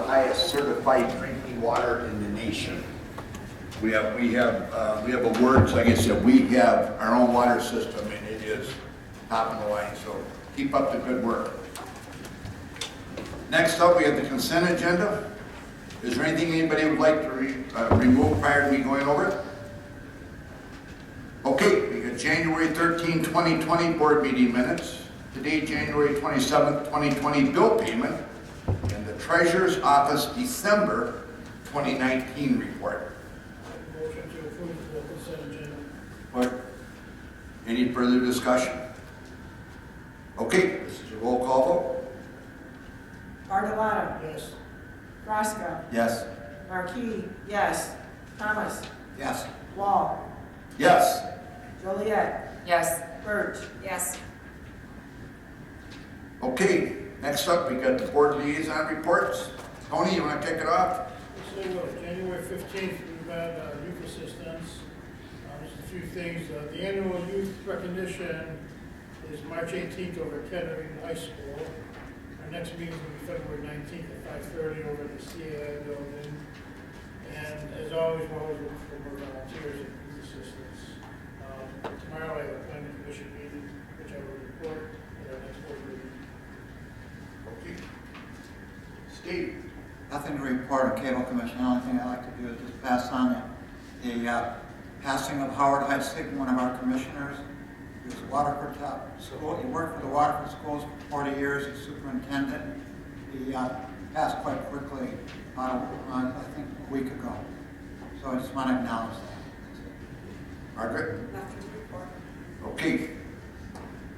highest certified drinking water in the nation. We have awards. Like I said, we have our own water system, and it is top of the line. So keep up the good work. Next up, we have the consent agenda. Is there anything anybody would like to remove prior to me going over it? Okay, we got January 13, 2020 board meeting minutes. Today, January 27, 2020 bill payment, and the Treasurer's Office December 2019 report. Motion to approve the consent agenda. What? Any further discussion? Okay, this is a roll call vote. Bartolotta. Yes. Roscoe. Yes. Marquis. Yes. Thomas. Yes. Wall. Yes. Joliet. Yes. Birch. Yes. Okay, next up, we got the board liaison reports. Tony, you want to kick it off? So, January 15th, we've had youth assistance. Just a few things. The annual youth recognition is March 18th over at Kettering High School. Our next meeting will be February 19th at 5:30 over at the CAI building. And as always, we're always looking for more volunteers and youth assistance. Tomorrow I have a planning commission meeting, which I will report at our next board meeting. Okay. Steve? Nothing to report on cable commission. The only thing I'd like to do is just pass on the passing of Howard Heitzig, one of our commissioners. He was Waterford School. He worked for the Waterford schools for 40 years as superintendent. He passed quite quickly, I think a week ago. So I just want to acknowledge that. That's it. Margaret? Nothing to report. Okay.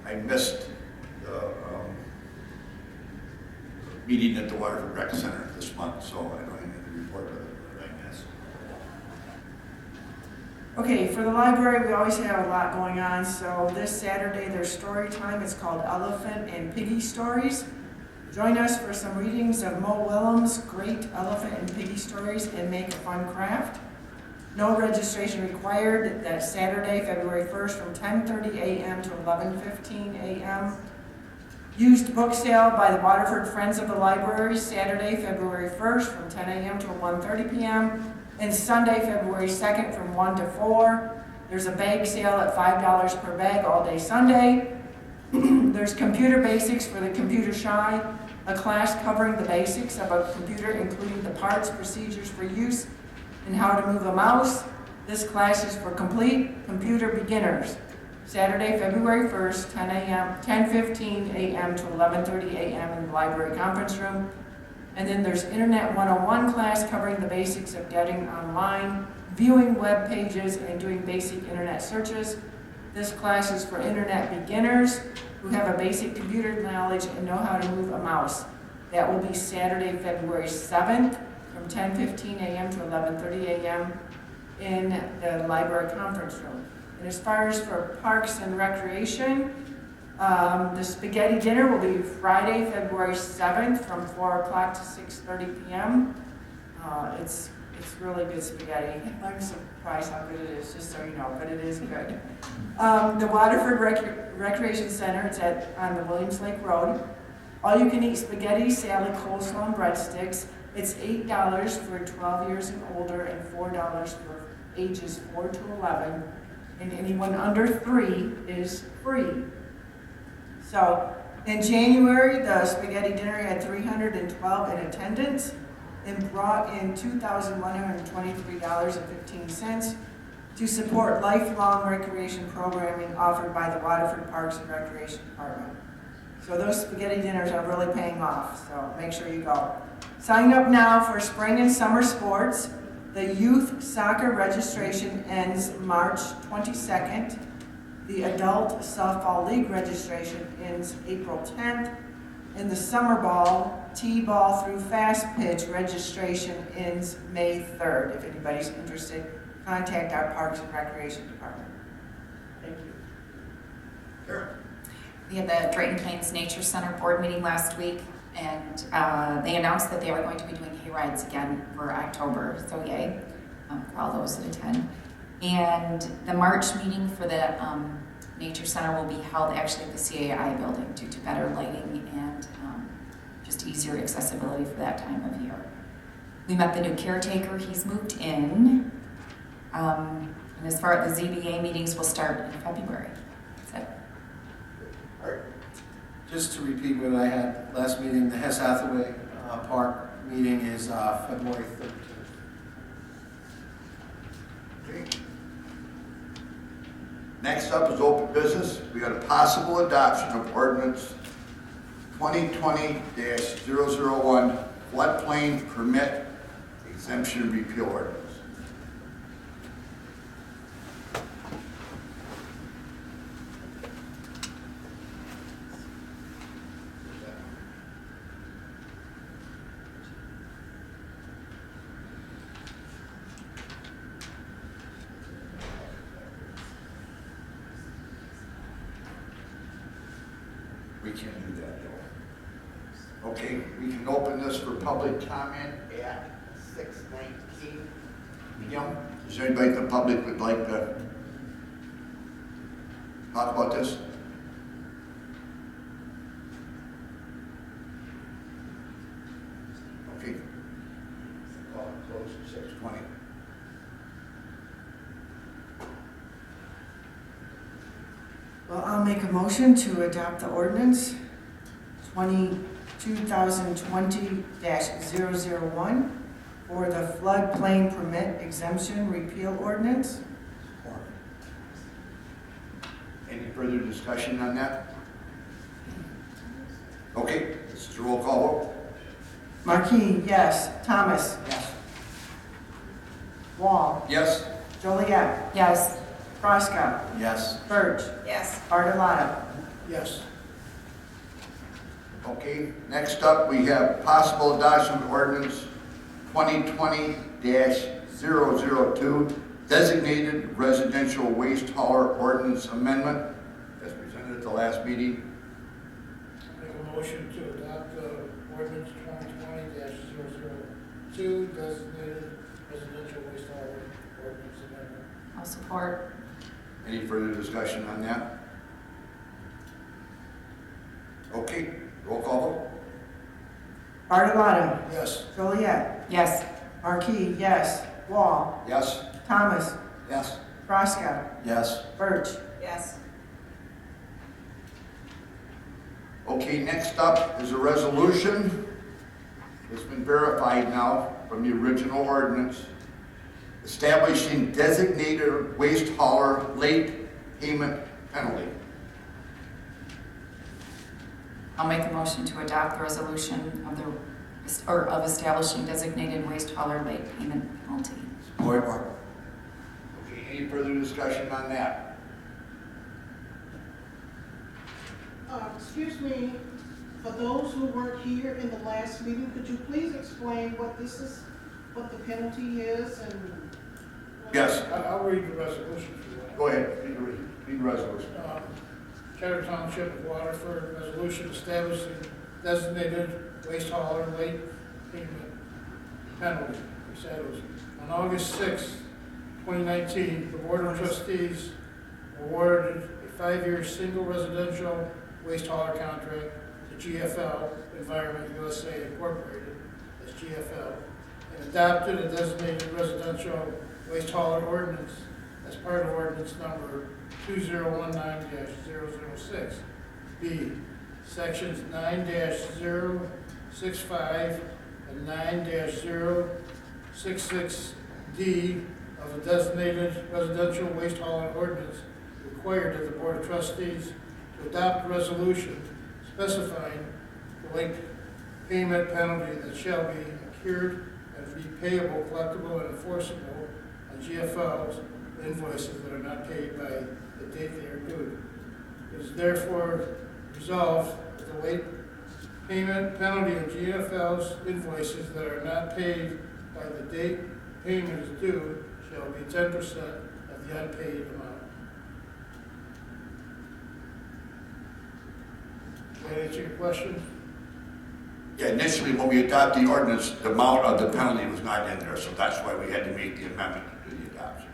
I missed the meeting at the Waterford Rec Center this month, so I don't have anything to report that I missed. Okay, for the library, we always have a lot going on. So this Saturday, there's story time. It's called Elephant and Piggy Stories. Join us for some readings of Mo Willems' great elephant and piggy stories and make a fun craft. No registration required. That's Saturday, February 1st from 10:30 a.m. to 11:15 a.m. Used book sale by the Waterford Friends of the Library, Saturday, February 1st from 10 a.m. to 1:30 p.m. and Sunday, February 2nd from 1 to 4. There's a bag sale at $5 per bag all day Sunday. There's computer basics for the computer shy, a class covering the basics of a computer, including the parts, procedures for use, and how to move a mouse. This class is for complete computer beginners. Saturday, February 1st, 10:15 a.m. to 11:30 a.m. in the library conference room. And then there's Internet 101 class covering the basics of getting online, viewing web pages, and doing basic internet searches. This class is for internet beginners who have a basic computer knowledge and know how to move a mouse. That will be Saturday, February 7th from 10:15 a.m. to 11:30 a.m. in the library conference room. And as far as for Parks and Recreation, the spaghetti dinner will be Friday, February 7th from 4 o'clock to 6:30 p.m. It's really good spaghetti. I'm surprised how good it is, just so you know, but it is good. The Waterford Recreation Center, it's on the Williams Lake Road. All you can eat spaghetti, salad, coleslaw, and breadsticks. It's $8 for 12 years and older and $4 for ages 4 to 11. And anyone under 3 is free. So in January, the spaghetti dinner had 312 in attendance and brought in $2,123.15 to support lifelong recreation programming offered by the Waterford Parks and Recreation Department. So those spaghetti dinners are really paying off, so make sure you go. Sign up now for spring and summer sports. The youth soccer registration ends March 22nd. The adult softball league registration ends April 10th. And the summer ball, T-ball through fast pitch registration ends May 3rd. If anybody's interested, contact our Parks and Recreation Department. Thank you. Sure. We had the Drayton Plains Nature Center board meeting last week, and they announced that they were going to be doing hay rides again for October, so yay, for all those that attend. And the March meeting for the Nature Center will be held actually at the CAI building due to better lighting and just easier accessibility for that time of year. We met the new caretaker, he's moved in. And as far as the ZBA meetings will start in February. That's it. Art? Just to repeat what I had last meeting, the Hess Hathaway Park meeting is February 13th. Okay. Next up is open business. We got a possible adoption of ordinance 2020-001 floodplain permit exemption repeal ordinance. We can't do that, though. Okay, we can open this for public comment at 6:19 p.m. Is there anybody in the public would like to talk about this? Okay. Call it closed at 6:20. Well, I'll make a motion to adopt the ordinance 2020-001 for the floodplain permit exemption repeal ordinance. Any further discussion on that? Okay, this is a roll call vote. Markey, yes. Thomas? Yes. Wall? Yes? Joliet? Yes. Fresca? Yes. Birch? Yes. Bartolotta? Yes. Okay, next up, we have possible adoption of ordinance 2020-002, designated residential waste hauler ordinance amendment, as presented at the last meeting. Make a motion to adopt ordinance 2020-002, designated residential waste hauler ordinance amendment. I'll support. Any further discussion on that? Okay, roll call vote. Bartolotta? Yes. Joliet? Yes. Markey, yes. Wall? Yes? Thomas? Yes. Fresca? Yes. Birch? Yes. Okay, next up is a resolution. It's been verified now from the original ordinance, establishing designated waste hauler late payment penalty. I'll make a motion to adopt the resolution of of establishing designated waste hauler late payment penalty. Support. Okay, any further discussion on that? Excuse me, for those who weren't here in the last meeting, could you please explain what this is, what the penalty is and? Yes, I'll read the resolution if you want. go ahead, read the resolution. Charter Township of Waterford, resolution establishing designated waste hauler late payment penalty. On August 6, 2019, the Board of Trustees awarded a 5-year single residential waste hauler contract to GFL Environment USA Incorporated, as GFL, and adopted a designated residential waste hauler ordinance as part of ordinance number 2019-006. B, sections 9-065 and 9-066D of the designated residential waste hauler ordinance required that the Board of Trustees to adopt a resolution specifying the late payment penalty that shall be accrued and be payable, collectible, and enforceable on GFL's invoices that are not paid by the date they are due. It is therefore resolved that the late payment penalty on GFL's invoices that are not paid by the date payment is due shall be 10% of the unpaid amount. Did that answer your question? Yeah, initially, when we adopted the ordinance, the amount of the penalty was not in there, so that's why we had to make the amendment to the adoption.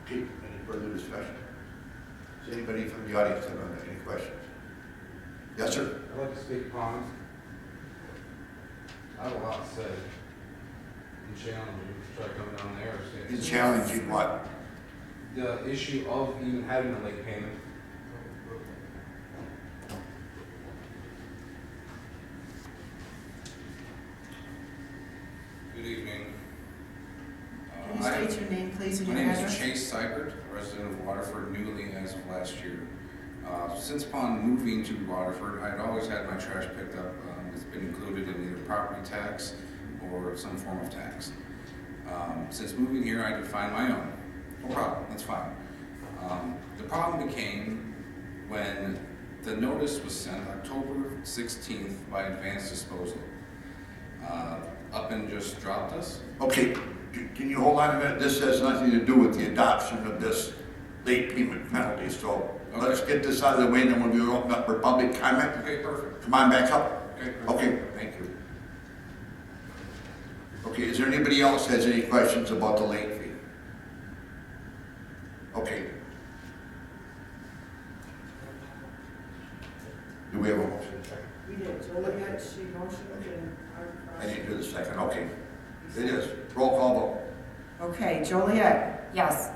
Okay, any further discussion? Does anybody from the audience have any questions? Yes, sir. I'd like to speak upon, I have a lot to say. And challenge you, try coming down there. In challenging what? The issue of even having a late payment. Good evening. Can you state your name, please, and My your name address? is Chase Seibert, resident of Waterford, newly as of last year. Since upon moving to Waterford, I had always had my trash picked up. It's been included in either property tax or some form of tax. Since moving here, I could find my own. No problem, that's fine. The problem became when the notice was sent October 16th by Advanced Disposal. Up and just dropped us. Okay, can you hold on a minute? This has nothing to do with the adoption of this late payment penalty, so let's get this out of the way, and then we'll be open up for public comment. Okay, perfect. Come on back up. Okay, perfect. Okay, thank you. Okay, is there anybody else has any questions about the late fee? Okay. Do we have a motion? We did. Joliet, she motioned, and I didn't do the second, okay. It is. Roll call vote. Okay, Joliet, Yes.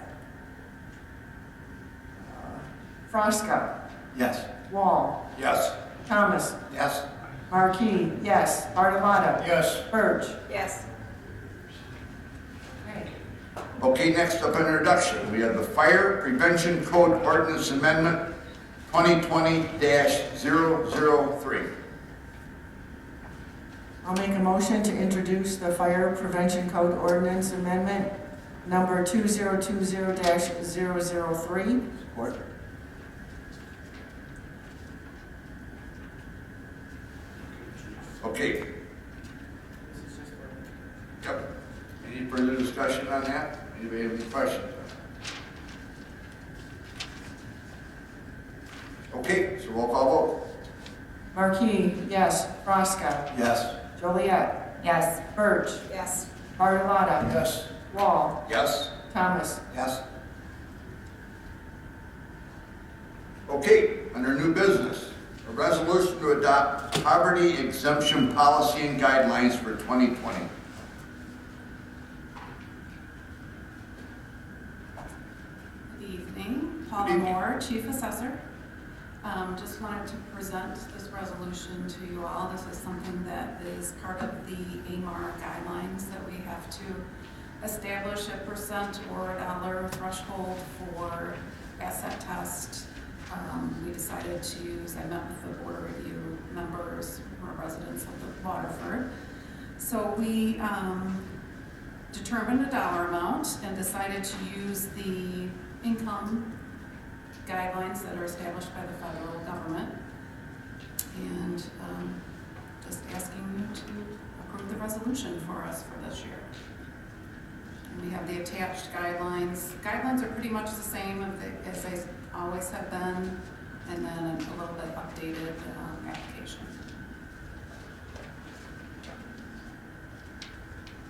Frosca, Yes. Wall, Yes. Thomas, Yes. Markey, yes, Bartolotta, Yes. Birch. Yes. Okay. Okay, next up, introduction. We have the Fire Prevention Code Ordinance Amendment 2020-003. I'll make a motion to introduce the Fire Prevention Code Ordinance Amendment number 2020-003. Support. Okay. Yep. Any further discussion on that? Anybody have any questions? Okay, so roll call vote. Markey, yes, Frosca, Yes. Joliet, Yes. Birch, Yes. Bartolotta, Yes. Wall, Yes. Thomas. Yes. Okay, under new business, a resolution to adopt poverty exemption policy and guidelines for 2020. Good evening, Paula Good evening. Moore, Chief Assessor. Just wanted to present this resolution to you all. This is something that is part of the AMAR guidelines that we have to establish a percent or a dollar threshold for asset test. We decided to use, I met with the board of review members who are residents of the Waterford. So we determined a dollar amount and decided to use the income guidelines that are established by the federal government. And just asking you to approve the resolution for us for this year. And we have the attached guidelines. Guidelines are pretty much the same as they always have been, and then a little bit updated application.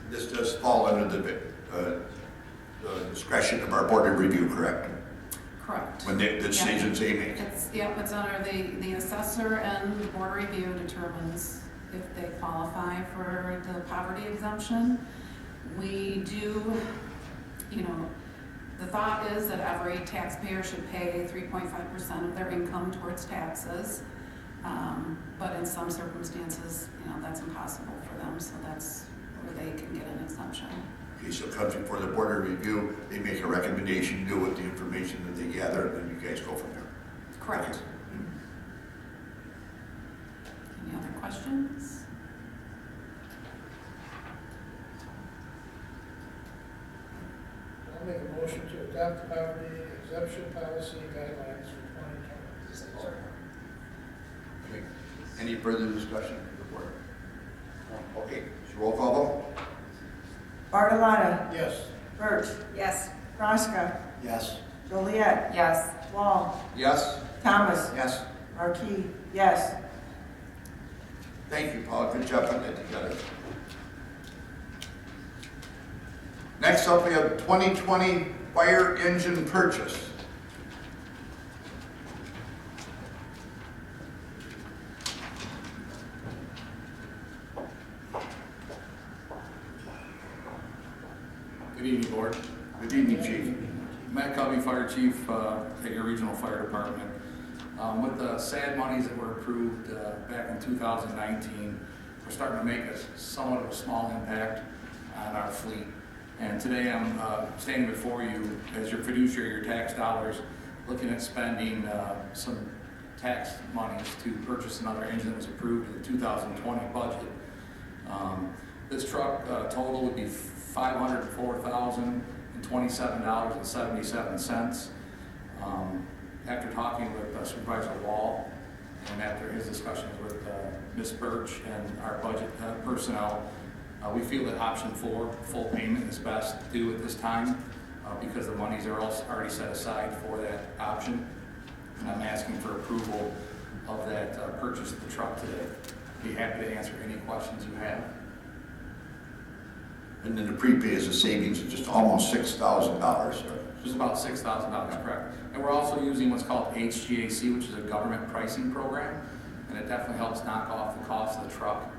This does fall under the discretion of our board of review, correct? Correct. When the decisions they make. It's under the assessor, and the board review determines if they qualify for the poverty exemption. We do, the thought is that every taxpayer should pay 3.5% of their income towards taxes. But in some circumstances, that's impossible for them, so that's where they can get an exemption. Okay, so it comes before the board of review, they make a recommendation, deal with the information that they gather, and then you guys go from there. Correct. Okay. Any other questions? I'll make a motion to adopt the poverty exemption policy and guidelines for 2020. Okay. Any further discussion from the board? Okay, so roll call vote. Bartolotta, Yes. Birch, Yes. Frosca, Yes. Joliet, Yes. Wall, Yes? Thomas, Yes. Markey, yes. Thank you, Paul. Good job putting that together. Next up, we have 2020 fire engine purchase. evening, Board. Good evening, Chief. Matt Covey, Fire Chief, at your Regional Fire Department. With the SAD monies that were approved back in 2019, we're starting to make somewhat of a small impact on our fleet. And today I'm standing before you as your fiduciary, your tax dollars, looking at spending some tax monies to purchase another engine that was approved in the 2020 budget. This truck total would be $504,027.77. After talking with Supervisor Wall and after his discussions with Ms. Birch and our budget personnel, we feel that option 4, full payment, is best to do at this time because the monies are also already set aside for that option. And I'm asking for approval of that purchase of the truck today. Be happy to answer any questions you have. And then the prepay is a savings of just almost $6,000. Just about $6,000, correct. And we're also using what's called HGAC, which is a government pricing program, and it definitely helps knock off the cost of the truck.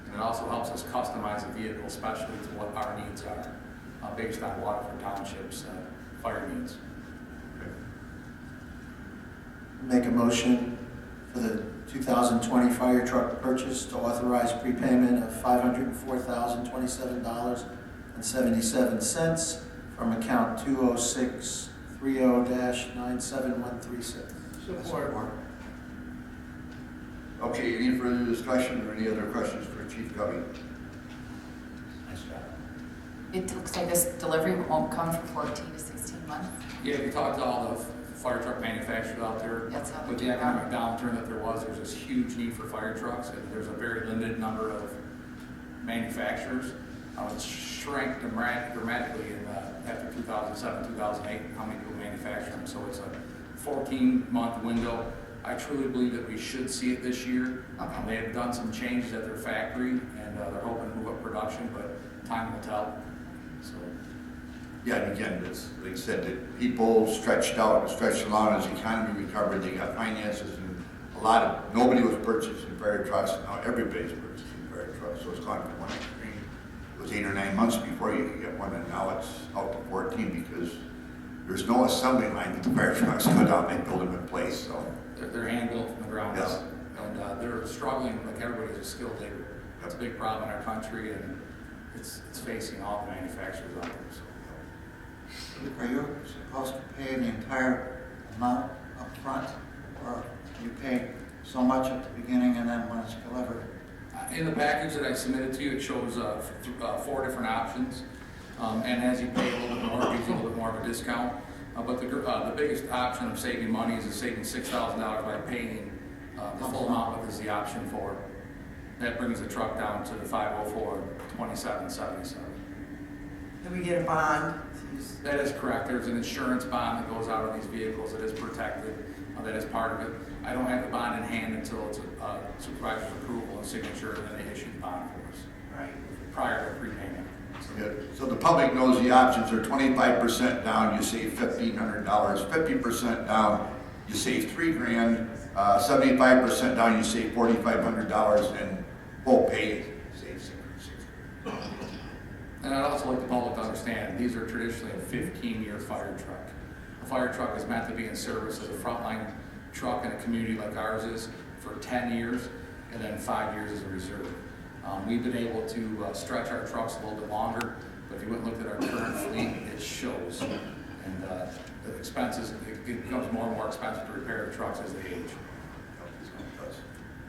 And it also helps us customize the vehicle, especially to what our needs are, based on Waterford Township's fire needs. Make a motion for the 2020 fire truck purchase to authorize prepayment of $504,027.77 from account 20630-97136. Support. Okay, any further discussion or any other questions for Chief Covey? Nice job. It looks like this delivery won't come for 14 to 16 months. Yeah, if you talk to all the fire truck manufacturers out there, That's how they with do the that. economic downturn that there was, there's this huge need for fire trucks, and there's a very limited number of manufacturers. It shrank dramatically in after 2007, 2008, how many people manufacture them. So it's a 14-month window. I truly believe that we should see it this year. They have done some changes at their factory, and they're hoping to move up production, but time will tell. So. Yeah, and again, it's, like I said, that people stretched out and stretched along as the economy recovered. They got finances, and nobody was purchasing fire trucks. Now everybody's purchasing fire trucks. So it's gone from one extreme. It was 8 or 9 months before you could get one, and now it's out to 14 because there's no assembly line that the fire trucks go down. They build them in place. So They're hand built from the ground Yes. up, and they're struggling like everybody is a skilled labor. That's a big problem in our country, and it's facing all the manufacturers out there. So. Are you supposed to pay the entire amount up front, or do you pay so much at the beginning and then when it's delivered? In the package that I submitted to you, it shows 4 different options, and as you pay a little bit more, it gives you a little bit more of a discount. But the biggest option of saving money is saving $6,000 by paying the full amount, which is the option 4. That brings the truck down to the $504,2777. Do we get a bond? That is correct. There's an insurance bond that goes out on these vehicles that is protected. That is part of it. I don't have the bond in hand until it's a supervisor's approval and signature, and then they issue the bond for us. Right. Prior to prepayment. So the public knows the options are 25% down, you save $1,500. 50% down, you save $3,000. 75% down, you save $4,500, and full pay, you save $6,600. And I'd also like the public to understand, these are traditionally a 15-year fire truck. A fire truck is meant to be in service as a frontline truck in a community like ours is for 10 years, and then 5 years as a reserve. We've been able to stretch our trucks a little bit longer, but if you went and looked at our current fleet, it shows. And the expenses, it becomes more and more expensive to repair the trucks as they age.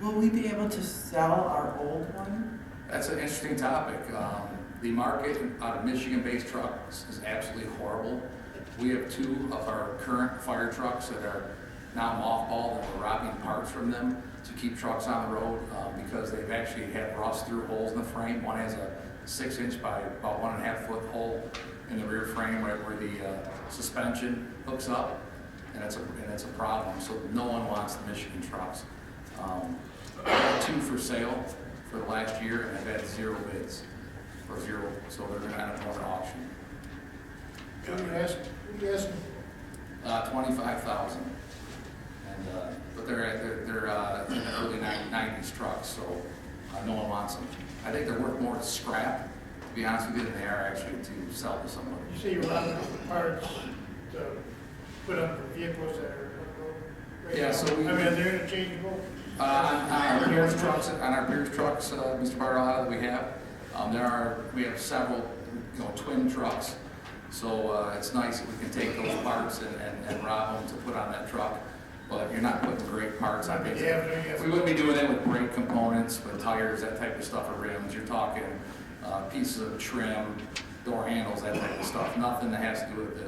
Will we be able to sell our old one? That's an interesting topic. The market out of Michigan-based trucks is absolutely horrible. We have 2 of our current fire trucks that are now mothballed, and we're robbing parts from them to keep trucks on the road because they've actually had rust through holes in the frame. One has a 6-inch by about 1.5 foot hole in the rear frame right where the suspension hooks up, and it's a problem. So no one wants the Michigan trucks. I've had 2 for sale for the last year, and I've had 0 bids for 0. So they're going to end up going to auction. What are you asking? What are you asking? $25,000. But they're in the early 90s trucks, so no one wants them. I think they're worth more to scrap to be honest with you, than they are actually to sell to somebody. You say you're rounding up the parts to put on the vehicles that are on the road? right Yeah, now? so we- I mean, they're interchangeable? On our Pierce trucks, Mr. Bartolotta, that we have, we have several, twin trucks. So it's nice if we can take those parts and rob them to put on that truck. But you're not putting great parts on things. Yeah. We wouldn't be doing that with brake components, with tires, that type of stuff, or rims. You're talking pieces of trim, door handles, that type of stuff. Nothing that has to do with the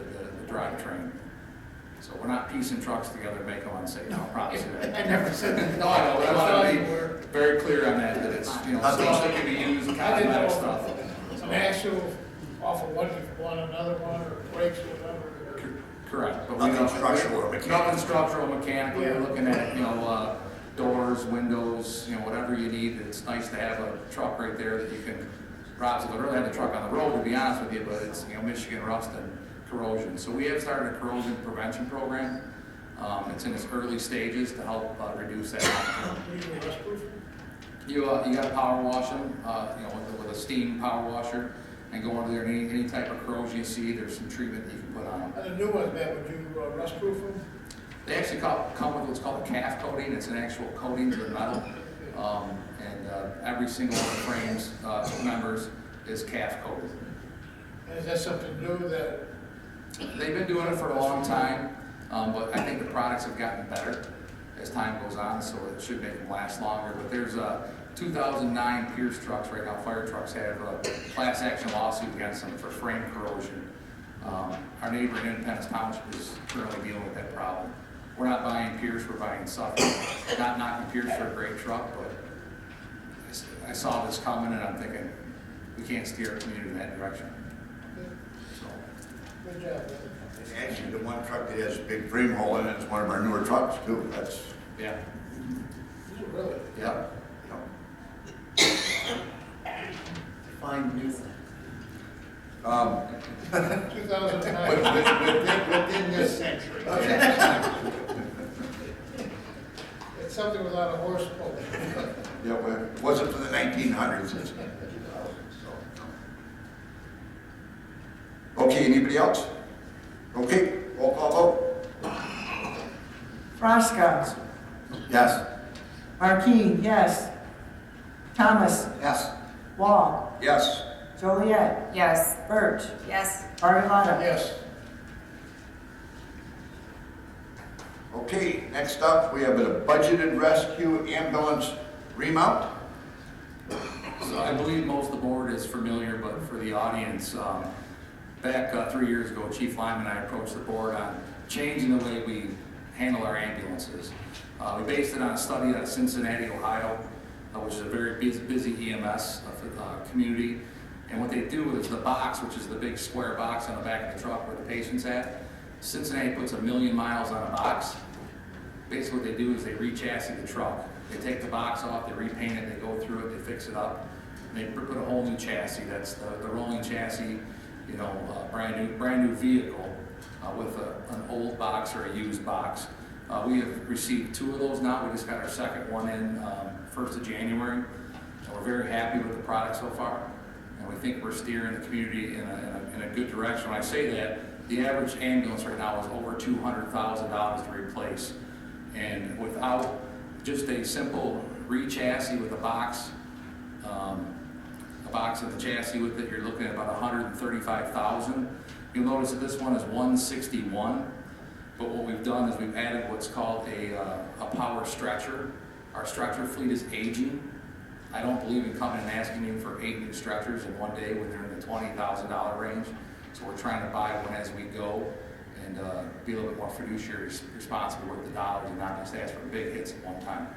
drivetrain. So we're not piecing trucks together to make them unsafe. I promise you that. I never said that. No, I know, but I want thought to you be were. very clear on that it's, stuff that can be used, I didn't cosmetic know stuff. if an axle off of one another one, or brakes or whatever. Correct. But Nothing don't- structural or mechanical. Nothing structural, mechanical, you're Yeah. looking at, doors, windows, whatever you need. It's nice to have a truck right there that you can rob. So I really have the truck on the road, to be honest with you, but it's, Michigan rust and corrosion. So we have started a corrosion prevention program. It's in its early stages to help reduce that. Usually rust-proof. You got to power wash them, with a steam power washer, and go under there, and any type of corrosion you see, there's some treatment that you can put on them. And the new ones, Matt, would you rust-proof them? They actually come with what's called a calf coating. It's an actual coating to the metal, and every single one of the frames members is calf coated. And is that something new that, They've been doing it for a long time, but I think the products have gotten better as time goes on, so it should make them last longer. But there's 2009 Pierce trucks right now, fire trucks, have a class action lawsuit against them for frame corrosion. Our neighbor in Independence Township is currently dealing with that problem. We're not buying Pierce, we're buying Suffolk. Not knocking Pierce for a great truck, but I saw this coming and I'm thinking, we can't steer our community in that direction. So, good job, man. And actually, the one truck that has a big frame hole in it is one of our newer trucks too. That's, yeah. Is it really? Yeah. Find new. 2009. within this century. It's something without a horse pull. Yeah, well, it wasn't for the 1900s. It's- Okay, anybody else? Okay, roll call vote. Frosca, Yes. Markeen, yes. Thomas, Yes. Wall, Yes. Joliet, Yes. Birch, Yes. Bartolotta. Yes. Okay, next up, we have a budgeted rescue ambulance remount. So I believe most of the board is familiar, but for the audience, back 3 years ago, Chief Lyman and I approached the board on changing the way we handle our ambulances. We based it on a study out of Cincinnati, Ohio, which is a very busy EMS community. And what they do is the box, which is the big square box on the back of the truck where the patient's at, Cincinnati puts 1 million miles on a box. Basically what they do is they re-chassis the truck. They take the box off, they repaint it, they go through it, they fix it up, and they put a whole new chassis. That's the rolling chassis, brand new vehicle with an old box or a used box. We have received 2 of those now. We just got our second one in 1st of January. And we're very happy with the product so far. And we think we're steering the community in a good direction. When I say that, the average ambulance right now is over $200,000 to replace. And without just a simple re-chassis with a box and the chassis with it, you're looking at about $135,000. You'll notice that this one is $161. But what we've done is we've added what's called a power stretcher. Our stretcher fleet is aging. I don't believe in coming and asking you for 8 new stretchers in one day when they're in the $20,000 range. So we're trying to buy one as we go and be a little bit more fiduciary responsible with the dollars and not just ask for big hits at one time.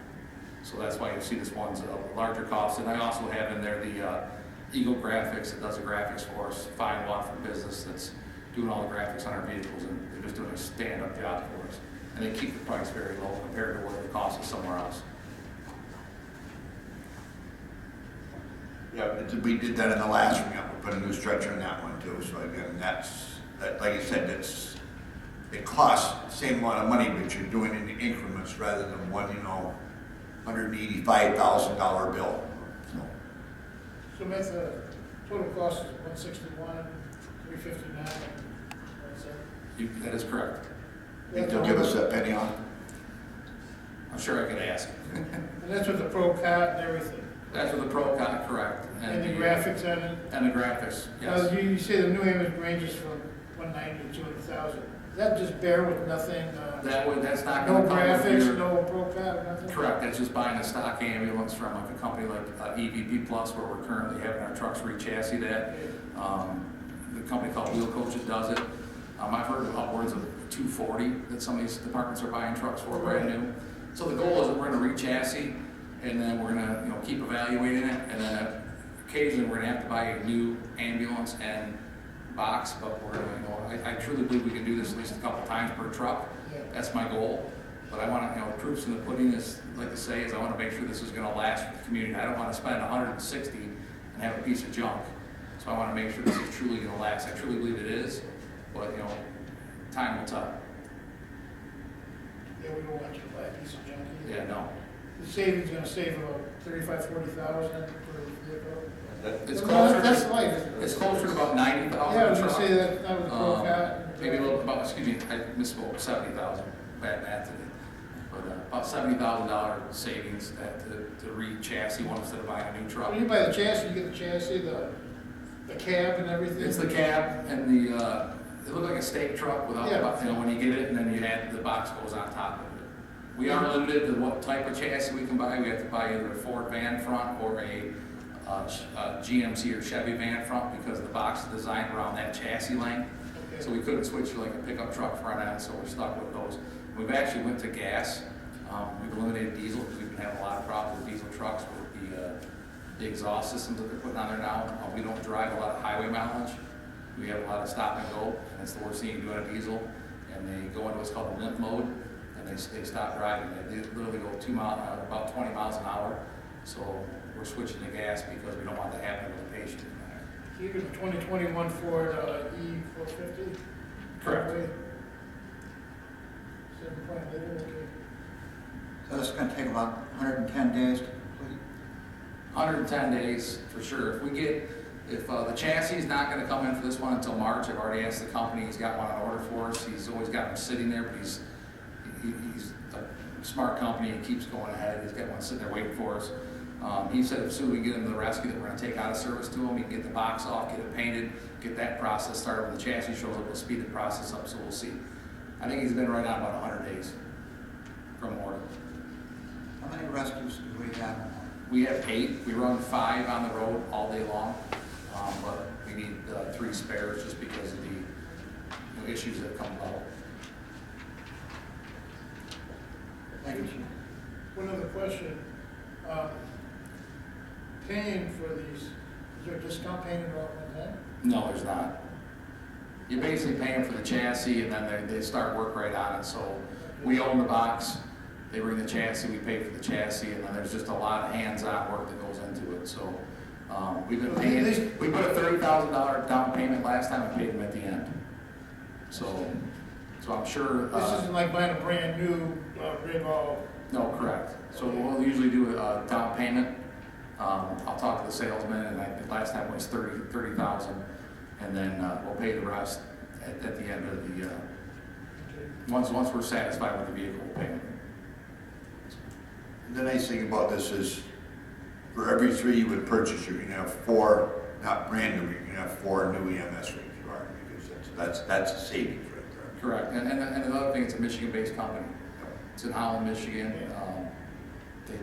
So that's why you see this one's a larger cost. And I also have in there the Eagle Graphics that does the graphics for us, Fine Watt for Business, that's doing all the graphics on our vehicles, and they're just doing a stand-up job for us. And they keep the price very low compared to what the cost is somewhere else. Yeah, we did that in the last one. We put a new stretcher in that one too. So again, like you said, it costs the same amount of money, but you're doing it in increments rather than one, $185,000 bill. So Matt, Total cost is 161, 359. That's it. That is correct. They'll give us that penny on. I'm sure I could ask. And that's with the Pro Cot and everything. That's with the Pro Cot, correct. And the graphics on it. And the graphics, Now, yes. you say the new image ranges from 190 to 200,000. Is that just bare with nothing? That's not No gonna come with graphics, your- no Pro Cot, nothing? Correct, that's just buying a stock ambulance from like a company like EVP Plus, where we're currently having our trucks re-chassis at. The company called Wheel Coaches does it. I've heard of upwards of 240 that some of these departments are buying trucks for brand new. So the goal is that we're gonna re-chassis, and then we're gonna, keep evaluating it, and then occasionally we're gonna have to buy a new ambulance and box, but we're gonna, I truly believe we can do this at least a couple times per truck. Yeah. That's my goal. But I want to, proofs in the pudding is, like to say, is I want to make sure this is going to last for the community. I don't want to spend 160 and have a piece of junk. So I want to make sure this is truly going to last. I truly believe it is, but, time will tell. Yeah, we don't want you to buy a piece of junk either. Yeah, no. The savings gonna save about 35, 40,000 per vehicle. It's Well, closer, that's light, isn't it? it's closer to about 90,000 Yeah, I a was gonna truck. say that was Pro Cot. Maybe a little, I misspoke, 70,000, bad math today. But about $70,000 savings to re-chassis one instead of buying a new truck. When you buy the chassis, you get the chassis, the cab and everything. It's the cab and it looked like a steak truck without, Yeah. when you get it and then you add, the box goes on top of it. We are limited to what type of chassis we can buy. We have to buy either a Ford van front or a GMC or Chevy van front because the box is designed around that chassis length. Okay. So we couldn't switch to like a pickup truck front end, so we're stuck with those. We've actually went to gas. We've eliminated diesel because we've been having a lot of problems with diesel trucks with the exhaust systems that they're putting on there now. We don't drive a lot of highway mileage. We have a lot of stop and go, and it's the worst thing you can do on a diesel. And they go into what's called a limp mode, and they stop driving. They literally go about 20 miles an hour. So we're switching to gas because we don't want that happening with the patient. Here is a 2021 Ford E450. Correct. 7.8, okay. So this is gonna take about 110 days to complete. 110 days for sure. If the chassis is not gonna come in for this one until March, I've already asked the company, he's got one on order for us. He's always got them sitting there, but he's a smart company, he keeps going ahead. He's got one sitting there waiting for us. He said as soon as we get him to the rescue that we're gonna take out of service to him, he can get the box off, get it painted, get that process started. When the chassis shows up, we'll speed the process up, so we'll see. I think he's been right on about 100 days from order. How many rescues do we have? We have 8. We run 5 on the road all day long, but we need 3 spares just because of the issues that come about. Thank you, Chief. One other question. Paying for these, is there a discount payment all the time? No, there's not. You're basically paying for the chassis and then they start work right on it. So we own the box, they bring the chassis, we pay for the chassis, and then there's just a lot of hands-on work that goes into it. So we've been paying, we put a $30,000 down payment last time and paid them at the end. So I'm sure. This isn't like buying a brand new rig all. No, correct. So we'll usually do a down payment. I'll talk to the salesman, and last time it was $30,000, and then we'll pay the rest at the end of the, once we're satisfied with the vehicle, we'll pay it. The nice thing about this is, for every 3 you would purchase, you can have 4, not brand new, you can have 4 new EMS rigs, because that's a savings right there. Correct. And another thing, it's a Michigan-based company. It's in Holland, Michigan.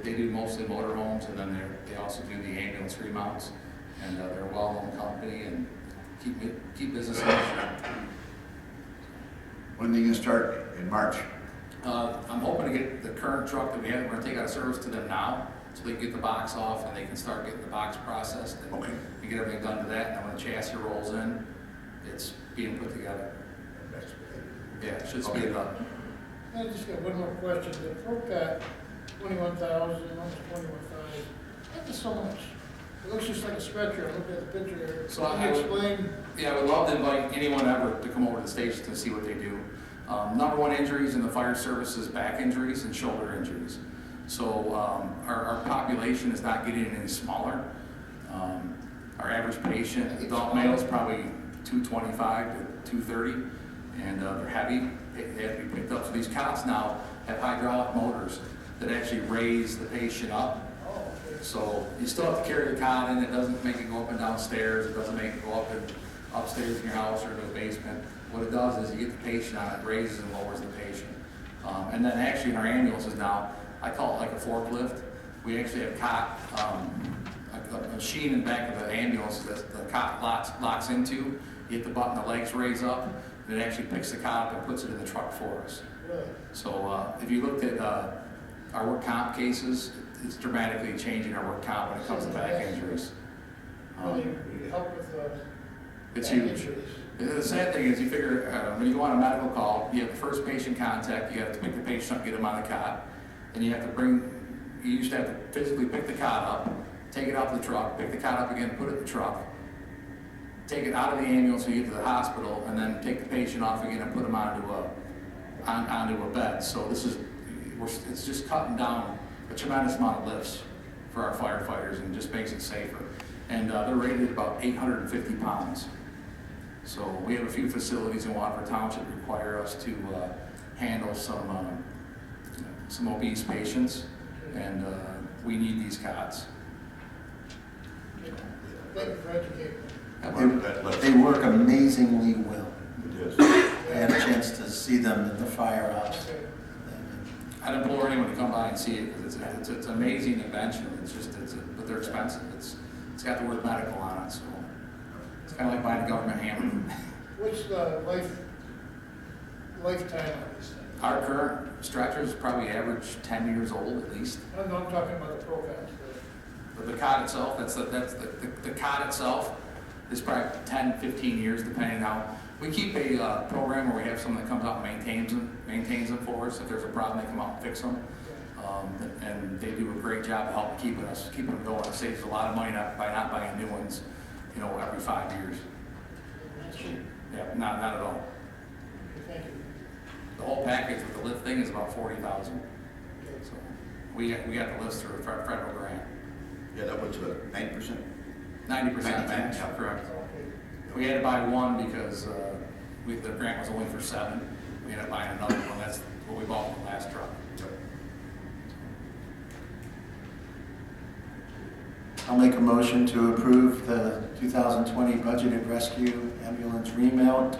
They do mostly motorhomes, and then they also do the ambulance remounts, and they're a well-known company and keep business in Michigan. When are they gonna start? In March? I'm hoping to get the current truck that we have, we're gonna take out of service to them now, so they can get the box off and they can start getting the box processed. And Okay. we get everything done to that, and then when the chassis rolls in, it's being put together. Yeah, it should speed it up. I just got one more question. The ProCat, 21,000, almost 21,500. That is so much. It looks just like a stretcher. I looked at the picture. So Can you explain? Yeah, I would love to invite anyone ever to come over to the station to see what they do. Number 1 injuries in the fire service is back injuries and shoulder injuries. So our population is not getting any smaller. Our average patient, adult male, is probably 225 to 230, and they're heavy. They have to be picked up. So these cots now have hydraulic motors that actually raise the patient up. So you still have to carry the cot in. It doesn't make it go up and down stairs. It doesn't make it go up and upstairs in your house or in the basement. What it does is you get the patient on it, raises and lowers the patient. And then actually in our ambulances now, I call it like a forklift. We actually have cot, a machine in the back of the ambulance that the cot locks into. You hit the button, the legs raise up, and it actually picks the cot up and puts it in the truck for us. Really? So if you looked at our work comp cases, it's dramatically changing our work comp when it comes to back injuries. Really, you help with It's back huge. injuries. The sad thing is, you figure when you go on a medical call, you have the first patient contact, you have to pick the patient up, get him on the cot, and you have to you used to have to physically pick the cot up, take it out to the truck, pick the cot up again, put it in the truck, take it out of the ambulance when you get to the hospital, and then take the patient off again and put him onto a bed. So it's just cutting down a tremendous amount of lifts for our firefighters and just makes it safer. And they're rated about 850 pounds. So we have a few facilities in Waterford Township that require us to handle some obese patients, and we need these cots. Thank you for educating me. They work amazingly well. It is. I had a chance to see them at the firehouse. Okay. I'd implore anyone to come by and see it, because it's an amazing invention. But they're expensive. It's got the word medical on it, so it's kind of like buying a government hammer. What's the lifetime on these things? Our current stretchers probably average 10 years old at least. I'm talking about the programs. But the cot itself, the cot itself is probably 10, 15 years, depending how. We keep a program where we have someone that comes out and maintains them for us. If there's a problem, they come out and fix them. And they do a great job of helping keeping them going. It saves a lot of money by not buying new ones, every 5 years. That's cheap. Yeah, not at all. Thank you. The whole package with the lift thing is about $40,000. So we got the list through a federal grant. Yeah, that was 9%. 90% match, correct. We had to buy one because the grant was only for 7. We ended up buying another one. That's what we bought from the last truck. I'll make a motion to approve the 2020 budgeted rescue ambulance remount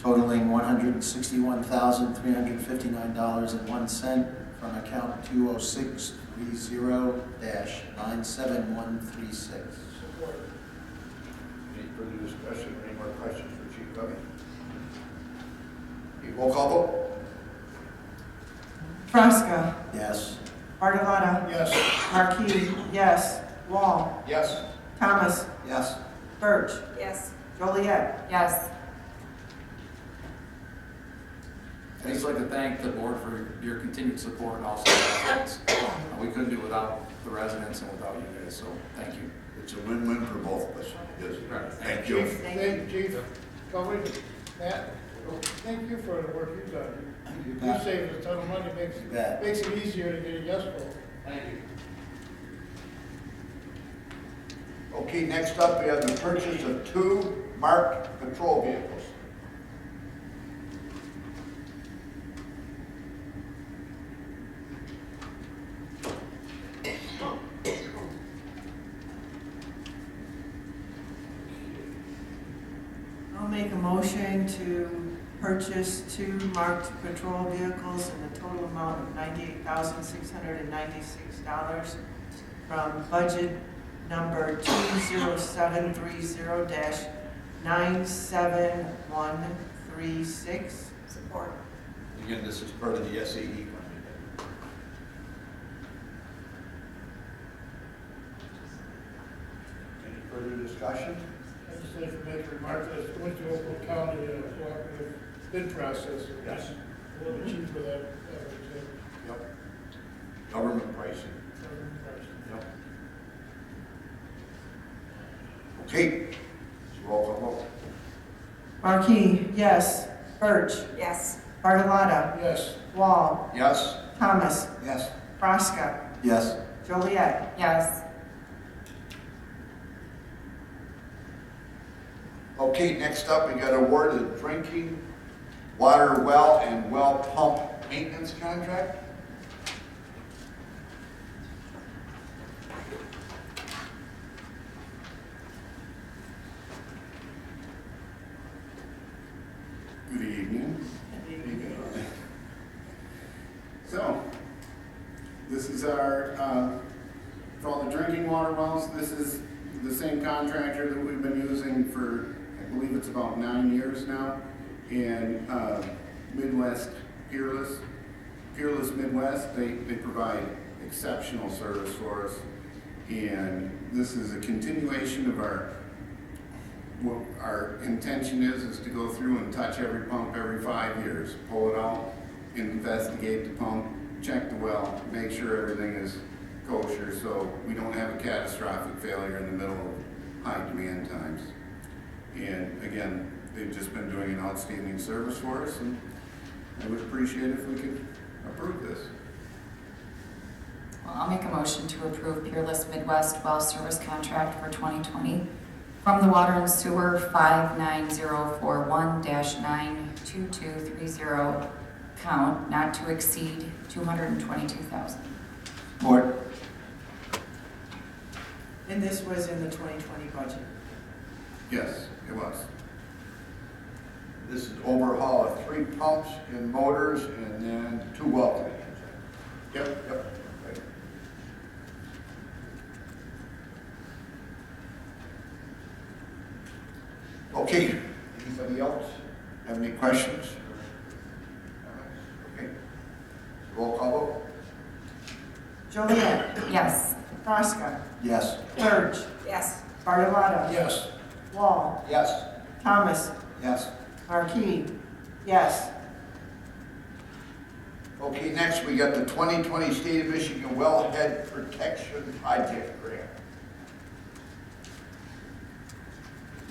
totaling $161,359.01 from account 20630-97136. Support. Any further discussion or any more questions for Chief Covey? Roll call vote? Fresca, Yes. Bartolotta, Yes. Marquis, yes. Wall, Yes. Thomas, Yes. Birch, Yes. Joliet. Yes. I'd just like to thank the board for your continued support and also the residents. We couldn't do it without the residents and without you guys, so thank you. It's a win-win for both of us. Yes. Right. Thank you. Thank you, Chief. Covey, Matt, thank you for the work you've done. You You bet. saved a ton of money, You bet. makes it easier to get a yes vote. Thank you. Okay, next up, we have the purchase of 2 marked patrol vehicles. I'll make a motion to purchase 2 marked patrol vehicles in a total amount of $98,696 from budget number 20730-97136. Support. Again, this is part of the SAE money. Any further discussion? I just like to make a remark that it went to Oakland County cooperative bid process. Yes. A little cheaper that was Yep. Government pricing. Yep. Okay, roll call vote. Marquis, yes. Birch, Yes. Bartolotta, Yes. Wall, Yes. Thomas, Yes. Fresca, Yes. Joliet. Yes. Okay, next up, we got award of drinking water well and well pump maintenance contract. Good evening. So, this is our, for all the drinking water wells, this is the same contractor that we've been using for, I believe it's about 9 years now, in Midwest Peerless Midwest. They provide exceptional service for us, and this is a continuation of what our intention is to go through and touch every pump every 5 years, pull it out, investigate the pump, check the well, make sure everything is kosher so we don't have a catastrophic failure in the middle of high demand times. And again, they've just been doing an outstanding service for us, and I would appreciate it if we could approve this. Well, I'll make a motion to approve Peerless Midwest Well Service Contract for 2020 from the Water and Sewer 59041-92230 count not to exceed $222,000. Support. And this was in the 2020 budget. Yes, it was. This is overhaul of 3 pumps and motors and then 2 well connections. Yep. Right. Okay, anybody else have any questions? Okay, roll call vote. Joliet, Yes. Frosca, Yes. Birch, Yes. Bartolotta, Yes. Wall, Yes. Thomas, Yes. Marquis, yes. Okay, next we got the 2020 State of Michigan Wellhead Protection Project Grant.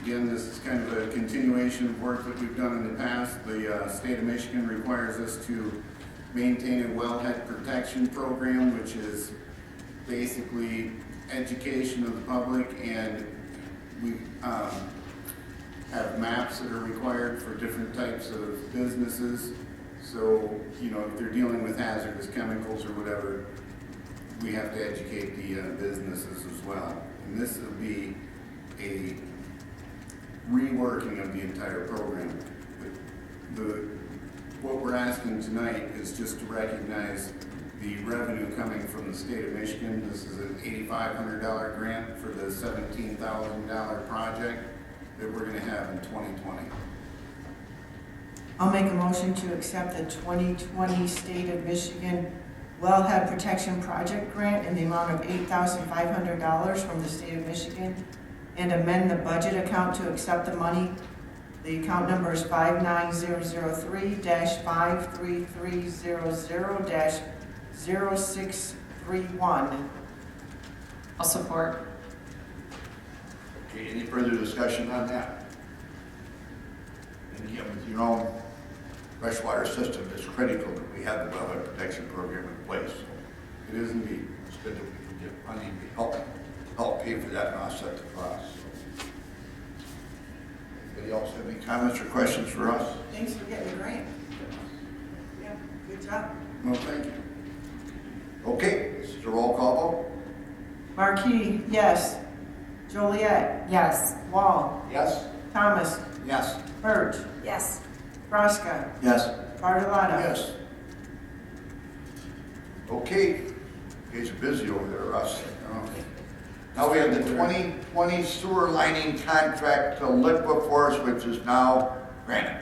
Again, this is kind of a continuation of work that we've done in the past. The state of Michigan requires us to maintain a wellhead protection program, which is basically education of the public, and we have maps that are required for different types of businesses. So, you know, if they're dealing with hazardous chemicals or whatever, we have to educate the businesses as well. And this will be a reworking of the entire program. What we're asking tonight is just to recognize the revenue coming from the state of Michigan. This is an $8,500 grant for the $17,000 project that we're gonna have in 2020. I'll make a motion to accept the 2020 State of Michigan Wellhead Protection Project Grant in the amount of $8,500 from the State of Michigan and amend the budget account to accept the money. The account number is 59003-5300-0631. I'll support. Okay, any further discussion on that? And again, with your own freshwater system, it's critical that we have the wellhead protection program in place. So It is indeed. it's good that we can get money to help pay for that and offset the cost. So. Anybody else have any comments or questions for us? Thanks for getting the grant. Yeah, good job. Well, thank you. Okay, this is a roll call vote. Marquis, yes. Joliet, Yes. Wall, Yes? Thomas, Yes. Birch, Yes. Frosca, Yes. Bartolotta. Yes. Okay, you guys are busy over there, Russ. Now we have the 2020 sewer lining contract to Liquiforce, which is now granted.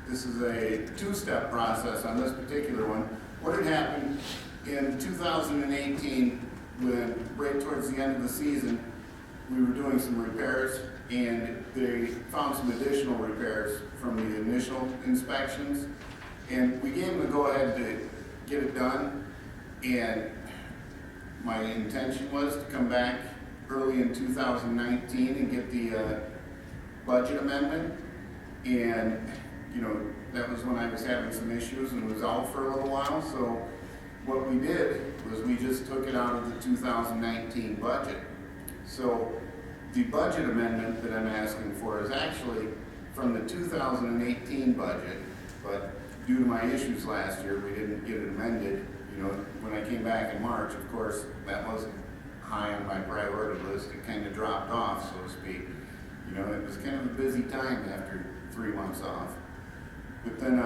This is a two-step process on this particular one. What had happened in 2018, when right towards the end of the season, we were doing some repairs, and they found some additional repairs from the initial inspections, and we gave them the go-ahead to get it done, and my intention was to come back early in 2019 and get the budget amendment, and you know, that was when I was having some issues and was out for a little while. So what we did was we just took it out of the 2019 budget. So The budget amendment that I'm asking for is actually from the 2018 budget, but due to my issues last year, we didn't get it amended. You know, when I came back in March, of course, that wasn't high on my priority list. It kind of dropped off, so to speak. You know, it was kind of a busy time after 3 months off. But then,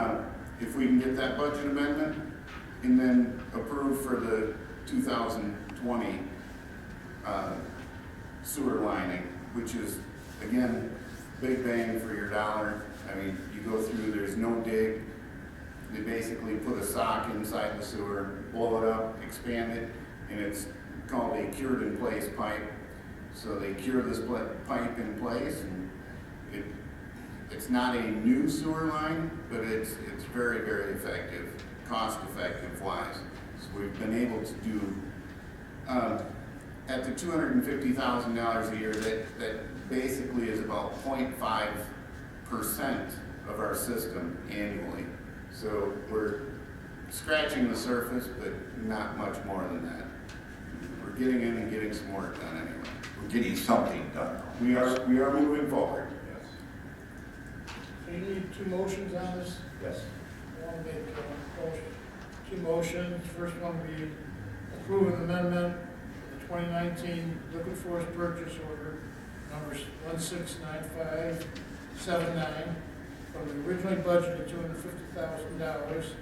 if we can get that budget amendment and then approve for the 2020 sewer lining, which is, again, big bang for your dollar. I mean, you go through, there's no dig. They basically put a sock inside the sewer, blow it up, expand it, and it's called a cured in place pipe. So they cure this pipe in place, and it's not a new sewer line, but it's very, very effective, cost effective wise. So we've been able to do, at the $250,000 a year, that basically is about 0.5% of our system annually. So we're scratching the surface, but not much more than that. We're getting in and getting some work done anyway. We're getting something done. We are moving forward. So you need 2 motions on this? Yes. I want to make motion. 2 motions. First one would be approve an amendment to the 2019 liquid force purchase order numbers 169579 from the originally budgeted $250,000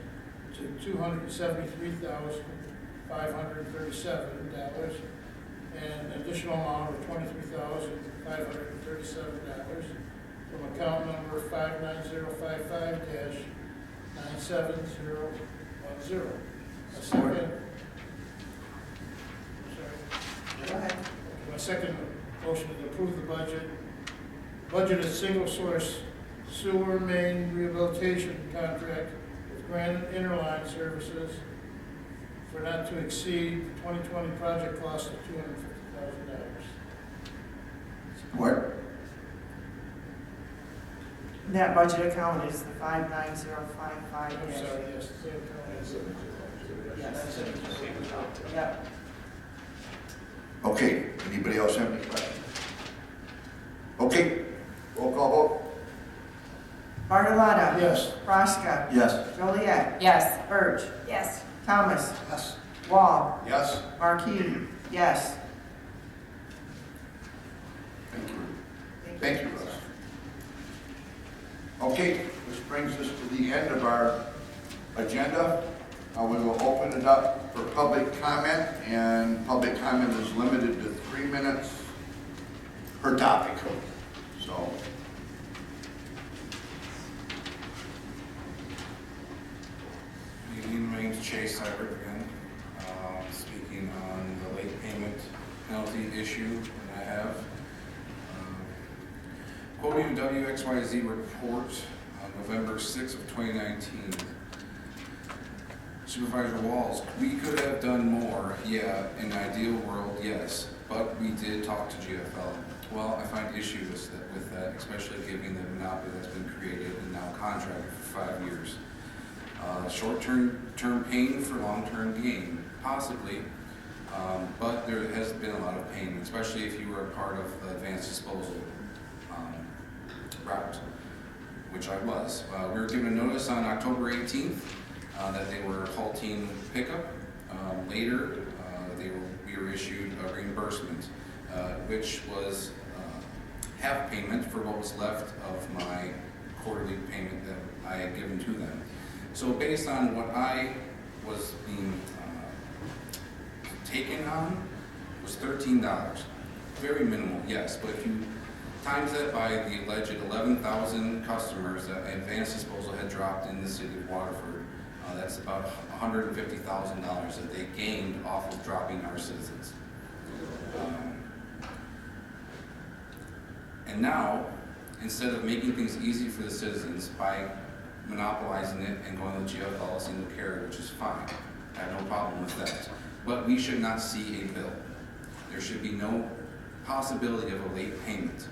to $273,537 and an additional amount of $23,537 from account number 59055-97010. A second. Sorry. Go ahead. My second motion is to approve the budget. Budget is single source sewer main rehabilitation contract with Granite Interline Services for not to exceed 2020 project cost of $250,000. Support. That budget account is the 59055. I'm sorry, yes, same account. Yep. Okay, anybody else have any questions? Okay, roll call vote. Bartolotta. Yes. Praska. Yes. Joliet. Yes. Birch. Yes. Thomas. Yes. Wall. Yes. Marquis. Yes. Thank you. Thank you, Russ. Okay, this brings us to the end of our agenda. We will open it up for public comment, and public comment is limited to 3 minutes per topic. So, Good evening, my name's Chase Seibert again, speaking on the late payment penalty issue that I have. Quoting WXYZ report on November 6th of 2019. Supervisor Walls, we could have done more, yeah, in an ideal world, yes, but we did talk to GFL. Well, I find issues with that, especially given the monopoly that's been created and now contracted for 5 years. Short-term pain for long-term gain, possibly, but there has been a lot of pain, especially if you were a part of the advanced disposal route, which I was. We were given a notice on October 18th that they were halting pickup. Later, we were issued a reimbursement, which was half payment for what was left of my quarterly payment that I had given to them. So based on what I was being taken on was $13. Very minimal, yes, but if you times that by the alleged 11,000 customers that Advanced Disposal had dropped in the city of Waterford, that's about $150,000 that they gained off of dropping our citizens. And now, instead of making things easy for the citizens by monopolizing it and going to GFL single carrier, which is fine, I have no problem with that. But we should not see a bill. There should be no possibility of a late payment.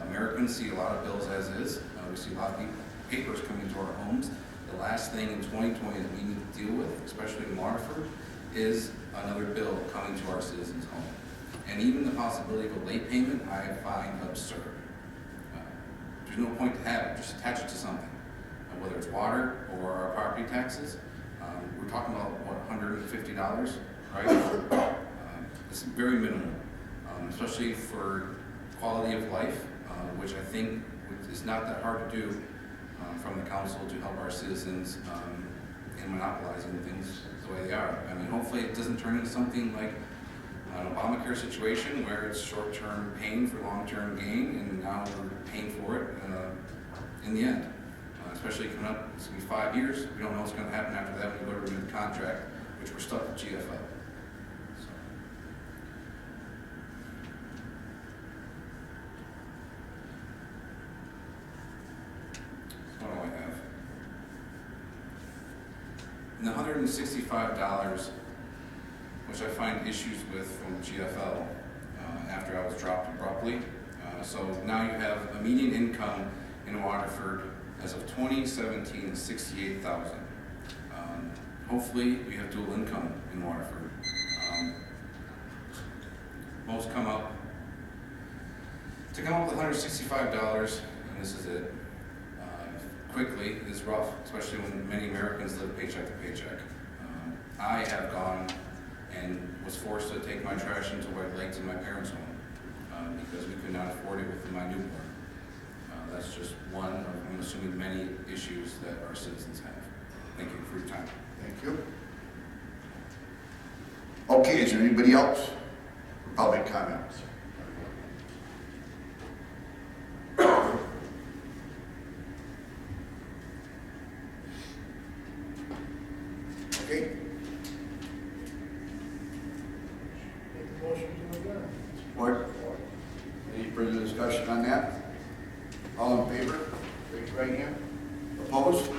Americans see a lot of bills as is. We see a lot of papers coming to our homes. The last thing in 2020 that we need to deal with, especially in Waterford, is another bill coming to our citizens' home. And even the possibility of a late payment, I find absurd. There's no point to have it, just attach it to something. Whether it's water or our property taxes, we're talking about, what, $150, right? It's very minimal, especially for quality of life, which I think is not that hard to do from the council to help our citizens in monopolizing things the way they are. I mean, hopefully it doesn't turn into something like an Obamacare situation where it's short-term pain for long-term gain, and now we're paying for it in the end. Especially coming up, it's gonna be 5 years. We don't know what's gonna happen after that when we go to renew the contract, which we're stuck with GFL. So. What do I have? And the $165, which I find issues with from GFL after I was dropped abruptly. So now you have a median income in Waterford as of 2017, $68,000. Hopefully we have dual income in Waterford. Most come up. To come up with $165, and this is it, quickly is rough, especially when many Americans live paycheck to paycheck. I have gone and was forced to take my trash into White Lake to my parents' home because we could not afford it with my newborn. That's just one of, I'm assuming, many issues that our citizens have. Thank you for your time. Thank you. Okay, is there anybody else for public comments? Okay, Make the motion to adjourn. support. Any further discussion on that? All in favor? Raise your right hand. Opposed?